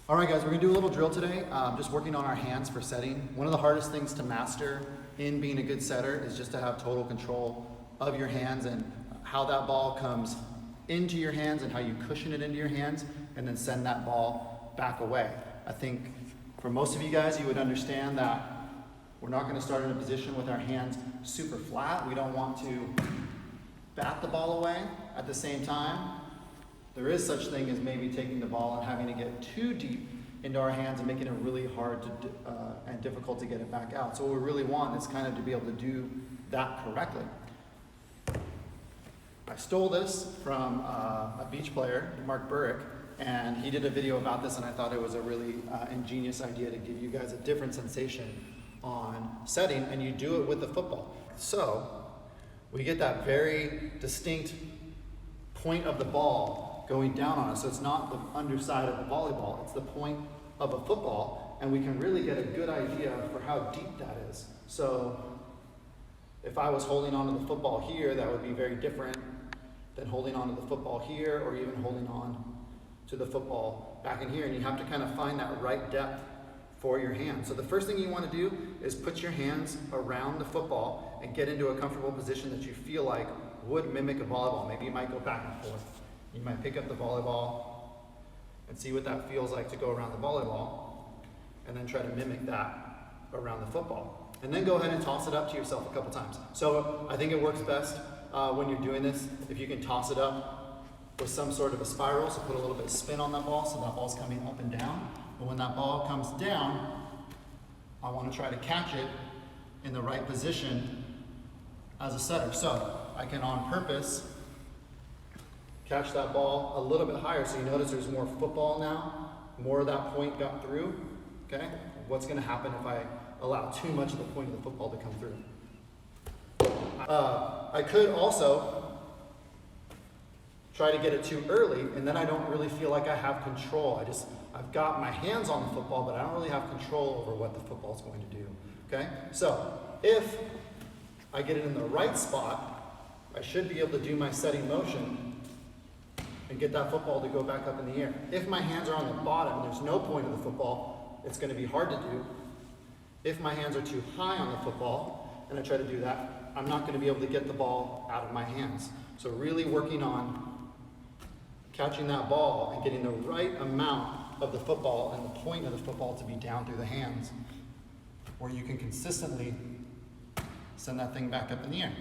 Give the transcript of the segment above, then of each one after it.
All right, guys, we're gonna do a little drill today, just working on our hands for setting. One of the hardest things to master in being a good setter is just to have total control of your hands and how that ball comes into your hands and how you cushion it into your hands and then send that ball back away. I think for most of you guys, you would understand that we're not gonna start in a position with our hands super flat. We don't want to bat the ball away. At the same time, there is such thing as maybe taking the ball and having to get too deep into our hands and making it really hard and difficult to get it back out. So what we really want is kind of to be able to do that correctly. I stole this from a beach player, Mark Burrick, and he did a video about this, and I thought it was a really ingenious idea to give you guys a different sensation on setting, and you do it with the football. So we get that very distinct point of the ball going down on us. So it's not the underside of the volleyball, it's the point of a football, and we can really get a good idea for how deep that is. So if I was holding onto the football here, that would be very different than holding onto the football here, or even holding on to the football back in here. And you have to kind of find that right depth for your hands. So the first thing you want to do is put your hands around the football and get into a comfortable position that you feel like would mimic a volleyball. Maybe you might go back and forth. You might pick up the volleyball and see what that feels like to go around the volleyball, and then try to mimic that around the football. And then go ahead and toss it up to yourself a couple times. So I think it works best when you're doing this if you can toss it up with some sort of a spiral, so put a little bit of spin on that ball so that ball's coming up and down. But when that ball comes down, I want to try to catch it in the right position as a setter. So I can on purpose catch that ball a little bit higher, so you notice there's more football now, more of that point got through, okay? What's gonna happen if I allow too much of the point of the football to come through? I could also try to get it too early, and then I don't really feel like I have control. I've got my hands on the football, but I don't really have control over what the football's going to do, okay? So if I get it in the right spot, I should be able to do my setting motion and get that football to go back up in the air. If my hands are on the bottom, there's no point of the football, it's going to be hard to do. If my hands are too high on the football and I try to do that, I'm not going to be able to get the ball out of my hands. So really working on catching that ball and getting the right amount of the football and the point of the football to be down through the hands, where you can consistently send that thing back up in the air.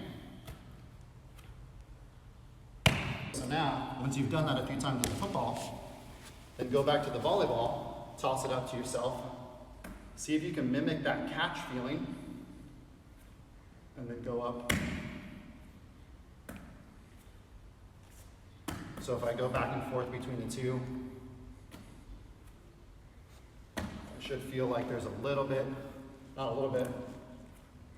So now, once you've done that a few times with the football, then go back to the volleyball, toss it up to yourself, see if you can mimic that catch feeling, and then go up. So if I go back and forth between the two, I should feel like there's a little bit, not a little bit,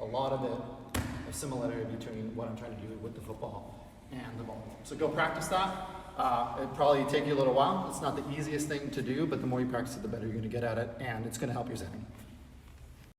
a lot of it, of similarity between what I'm trying to do with the football and the ball. So go practice that. It'll probably take you a little while. It's not the easiest thing to do, but the more you practice it, the better you're going to get at it, and it's going to help your setting.